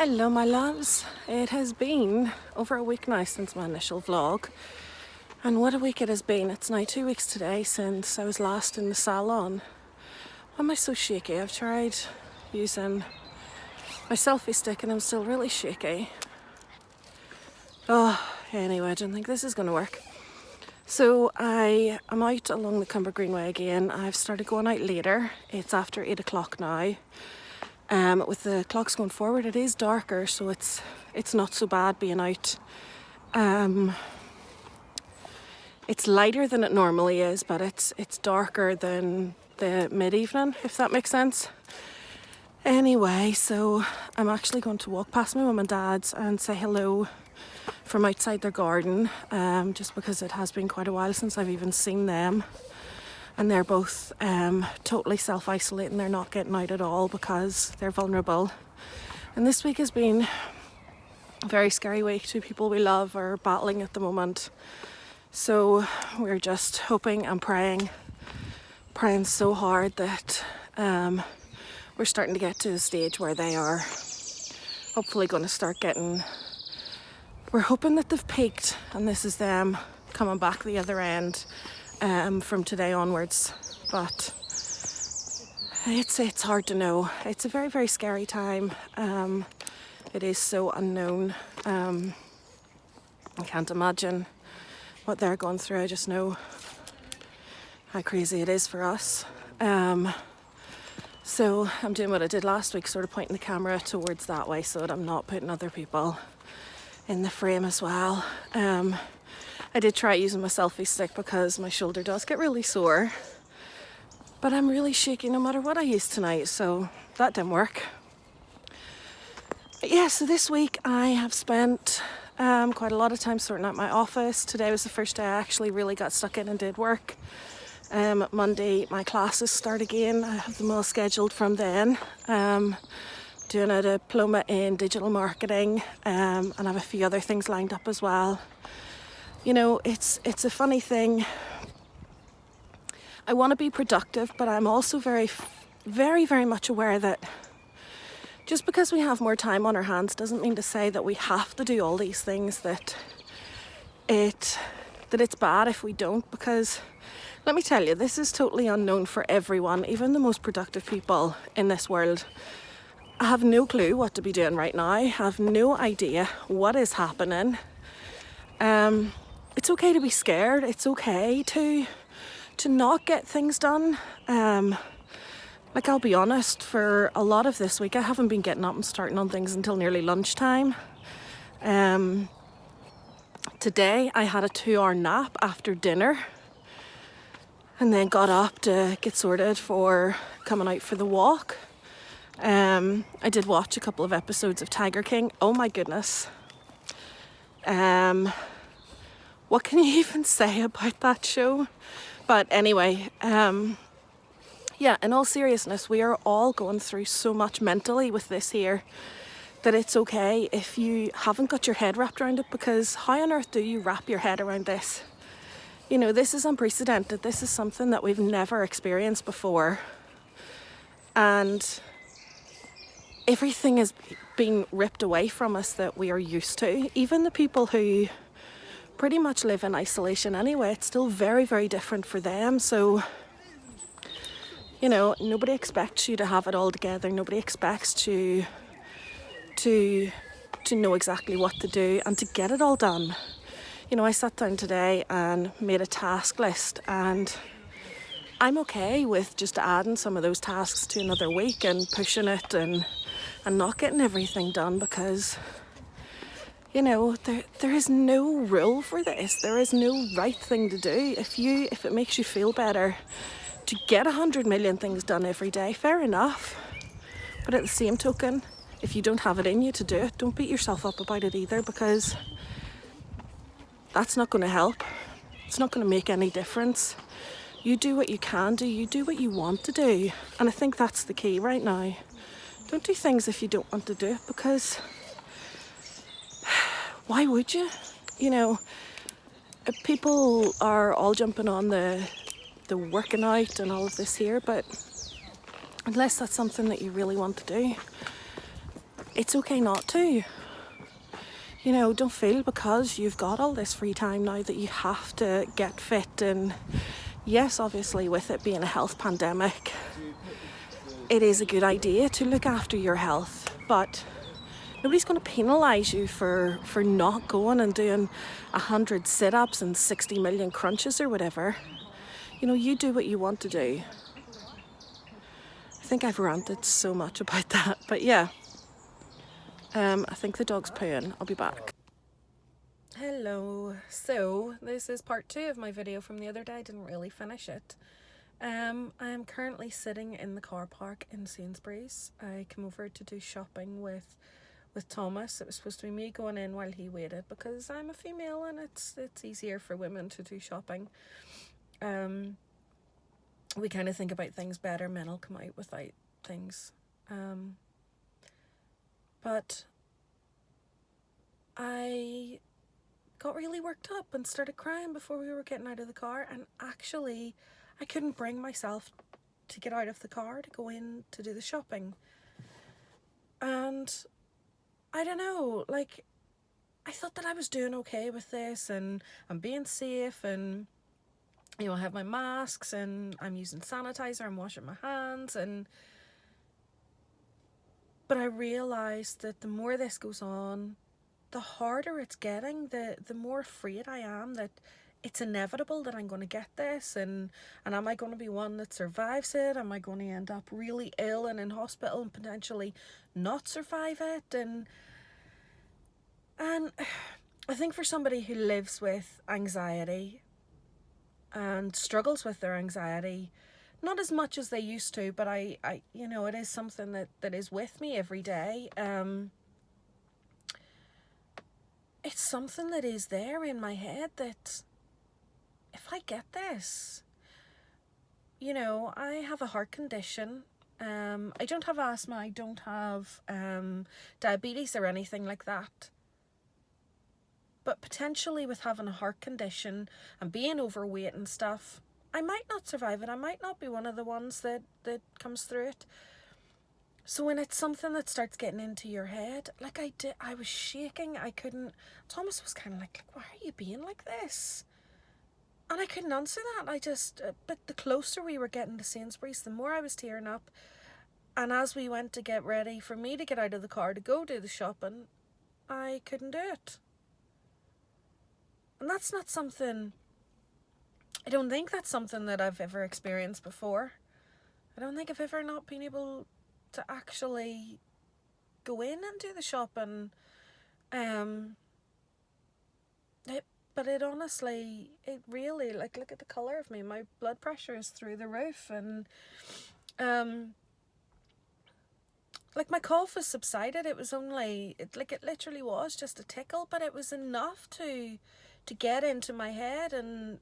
Hello my loves, it has been over a week now since my initial vlog, and what a week it has been. It's now 2 weeks today since I was last in the salon. Why am I so shaky? I've tried using my selfie stick and I'm still really shaky. Anyway, I don't think this is going to work. So I am out along the Cumber Greenway again. I've started going out later. It's after 8 o'clock now. With the clocks going forward, it is darker, so it's not so bad being out. It's lighter than it normally is, but it's darker than the mid-evening, if that makes sense. Anyway, so I'm actually going to walk past my mum and dad's and say hello from outside their garden, just because it has been quite a while since I've even seen them. And they're both totally self-isolating. They're not getting out at all because they're vulnerable. And this week has been a very scary week. Two people we love are battling at the moment. So we're just hoping and praying so hard that we're starting to get to the stage where they are hopefully going to start getting... We're hoping that they've peaked and this is them coming back the other end. From today onwards, but it's hard to know. It's a very, very scary time. It is so unknown. I can't imagine what they're going through. I just know how crazy it is for us. So I'm doing what I did last week, sort of pointing the camera towards that way so that I'm not putting other people in the frame as well. I did try using my selfie stick because my shoulder does get really sore, but I'm really shaky no matter what I use tonight, so that didn't work. But yeah, so this week I have spent quite a lot of time sorting out my office. Today was the first day I actually really got stuck in and did work. Monday my classes start again. I have them all scheduled from then. Doing a diploma in digital marketing, and I have a few other things lined up as well. You know, it's a funny thing. I want to be productive, but I'm also very, very, very much aware that just because we have more time on our hands doesn't mean to say that we have to do all these things, that it's bad if we don't, because let me tell you, this is totally unknown for everyone, even the most productive people in this world. I have no clue what to be doing right now. I have no idea what is happening. It's okay to be scared. It's okay to not get things done. Like, I'll be honest, for a lot of this week, I haven't been getting up and starting on things until nearly lunchtime. Today, I had a 2-hour nap after dinner and then got up to get sorted for coming out for the walk. I did watch a couple of episodes of Tiger King. Oh my goodness. What can you even say about that show? But anyway, yeah, in all seriousness, we are all going through so much mentally with this here that it's okay if you haven't got your head wrapped around it, because how on earth do you wrap your head around this? You know, this is unprecedented. This is something that we've never experienced before. And everything is being ripped away from us that we are used to. Even the people who pretty much live in isolation anyway, it's still very, very different for them. So, you know, nobody expects you to have it all together. Nobody expects you to know exactly what to do and to get it all done. You know, I sat down today and made a task list, and I'm okay with just adding some of those tasks to another week and pushing it and not getting everything done, because, you know, there is no rule for this. There is no right thing to do. If it makes you feel better to get 100 million things done every day, fair enough. But at the same token, if you don't have it in you to do it, don't beat yourself up about it either, because that's not going to help. It's not going to make any difference. You do what you can do. You do what you want to do. And I think that's the key right now. Don't do things if you don't want to do it, because why would you? You know, people are all jumping on the working out and all of this here, but unless that's something that you really want to do, it's okay not to. You know, don't feel because you've got all this free time now that you have to get fit. And yes, obviously with it being a health pandemic, it is a good idea to look after your health, but nobody's going to penalise you for not going and doing 100 sit-ups and 60 million crunches or whatever. You know, you do what you want to do. I think I've ranted so much about that, but yeah. I think the dog's pooing. I'll be back. Hello. So this is part 2 of my video from the other day. I didn't really finish it. I am currently sitting in the car park in Sainsbury's. I came over to do shopping with Thomas. It was supposed to be me going in while he waited because I'm a female and it's easier for women to do shopping. We kind of think about things better. Men will come out without things. But I got really worked up and started crying before we were getting out of the car, and actually I couldn't bring myself to get out of the car to go in to do the shopping. And I don't know, like, I thought that I was doing okay with this and I'm being safe, and you know, I have my masks and I'm using sanitizer, I'm washing my hands, but I realised that the more this goes on, the harder it's getting, the more afraid I am that it's inevitable that I'm going to get this, and am I going to be one that survives it? Am I going to end up really ill and in hospital and potentially not survive it? And I think for somebody who lives with anxiety and struggles with their anxiety, not as much as they used to, but I you know, it is something that is with me every day. It's something that is there in my head that if I get this, you know, I have a heart condition. I don't have asthma, I don't have diabetes or anything like that. But potentially with having a heart condition and being overweight and stuff, I might not survive it. I might not be one of the ones that comes through it. So when it's something that starts getting into your head, like I was shaking. I couldn't, Thomas was kind of like, why are you being like this? And I couldn't answer that. But the closer we were getting to Sainsbury's, the more I was tearing up. And as we went to get ready for me to get out of the car to go do the shopping, I couldn't do it. And that's not something, I don't think that's something that I've ever experienced before. I don't think I've ever not been able to actually go in and do the shopping. But it honestly, it really, like, look at the colour of me. My blood pressure is through the roof, and like, my cough has subsided. It was only, it literally was just a tickle, but it was enough to get into my head. And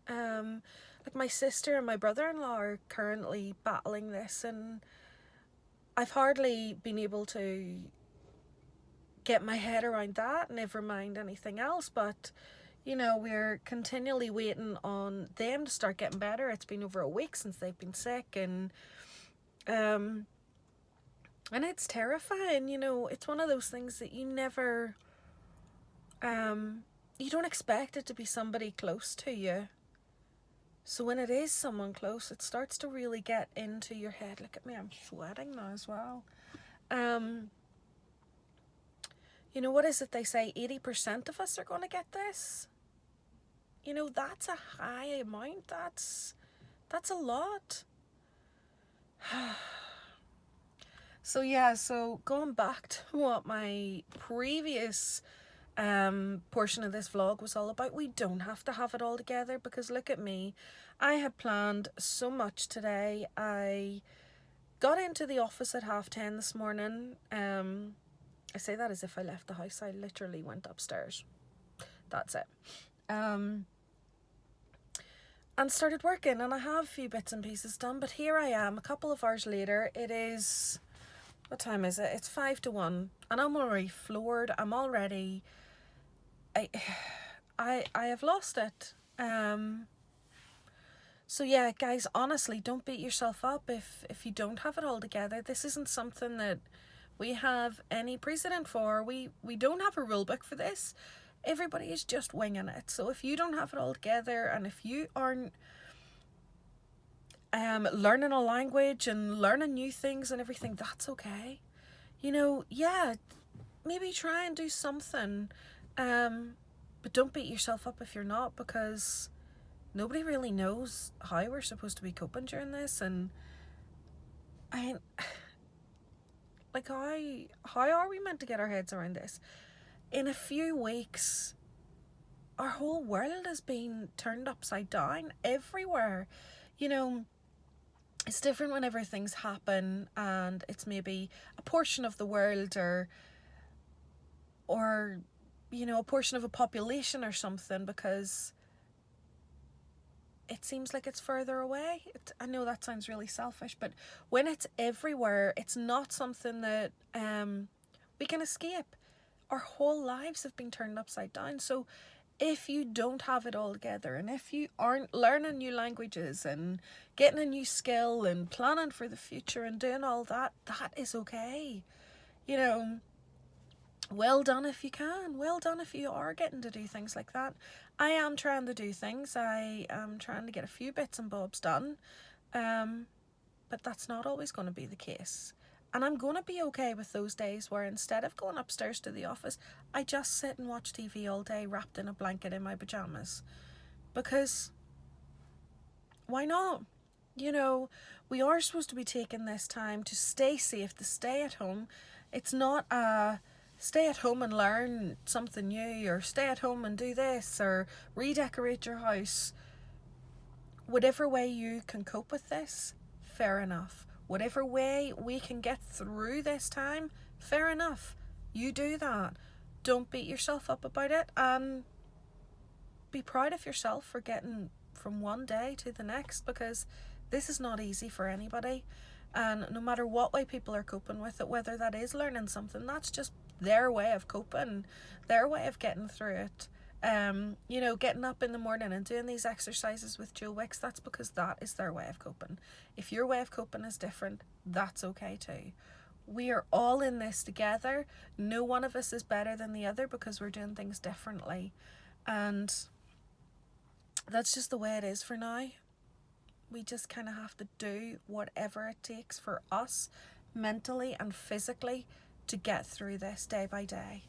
like, my sister and my brother-in-law are currently battling this, and I've hardly been able to get my head around that, never mind anything else. But you know, we're continually waiting on them to start getting better. It's been over a week since they've been sick, and it's terrifying. You know, it's one of those things that you never, you don't expect it to be somebody close to you. So when it is someone close, it starts to really get into your head. Look at me, I'm sweating now as well. You know, what is it they say? 80% of us are going to get this. You know, that's a high amount. That's a lot. So yeah, so going back to what my previous portion of this vlog was all about, we don't have to have it all together, because look at me. I had planned so much today. I got into the office at 10:30 this morning. I say that as if I left the house. I literally went upstairs. That's it. And started working, and I have a few bits and pieces done, but here I am a couple of hours later. It is, what time is it? It's 5 to 1, and I'm already floored. I'm already, I have lost it. So yeah, guys, honestly, don't beat yourself up if you don't have it all together. This isn't something that we have any precedent for. We don't have a rule book for this. Everybody is just winging it. So if you don't have it all together, and if you aren't learning a language and learning new things and everything, that's okay. You know, yeah, maybe try and do something, but don't beat yourself up if you're not, because nobody really knows how we're supposed to be coping during this. And I like, how are we meant to get our heads around this? In a few weeks, our whole world has been turned upside down everywhere. You know, it's different whenever things happen and it's maybe a portion of the world, or you know, a portion of a population or something, because it seems like it's further away. I know that sounds really selfish, but when it's everywhere, it's not something that we can escape. Our whole lives have been turned upside down. So if you don't have it all together, and if you aren't learning new languages and getting a new skill and planning for the future and doing all that, that is okay. You know, well done if you can. Well done if you are getting to do things like that. I am trying to do things. I am trying to get a few bits and bobs done. But that's not always going to be the case. And I'm going to be okay with those days where instead of going upstairs to the office, I just sit and watch TV all day wrapped in a blanket in my pajamas. Because why not? You know, we are supposed to be taking this time to stay safe, to stay at home. It's not a stay at home and learn something new, or stay at home and do this, or redecorate your house. Whatever way you can cope with this, fair enough. Whatever way we can get through this time, fair enough. You do that. Don't beat yourself up about it, and be proud of yourself for getting from one day to the next, because this is not easy for anybody. And no matter what way people are coping with it, whether that is learning something, that's just their way of coping, their way of getting through it. You know, getting up in the morning and doing these exercises with Joe Wicks, that's because that is their way of coping. If your way of coping is different, that's okay too. We are all in this together. No one of us is better than the other because we're doing things differently. And that's just the way it is for now. We just kind of have to do whatever it takes for us, mentally and physically, to get through this day by day.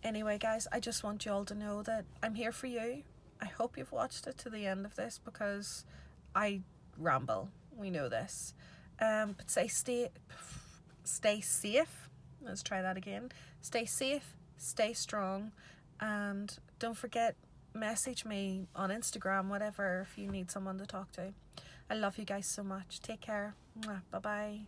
Anyway, guys, I just want you all to know that I'm here for you. I hope you've watched it to the end of this, because I ramble. We know this. But stay safe. Let's try that again. Stay safe, stay strong, and don't forget, message me on Instagram, whatever, if you need someone to talk to. I love you guys so much. Take care. Bye bye.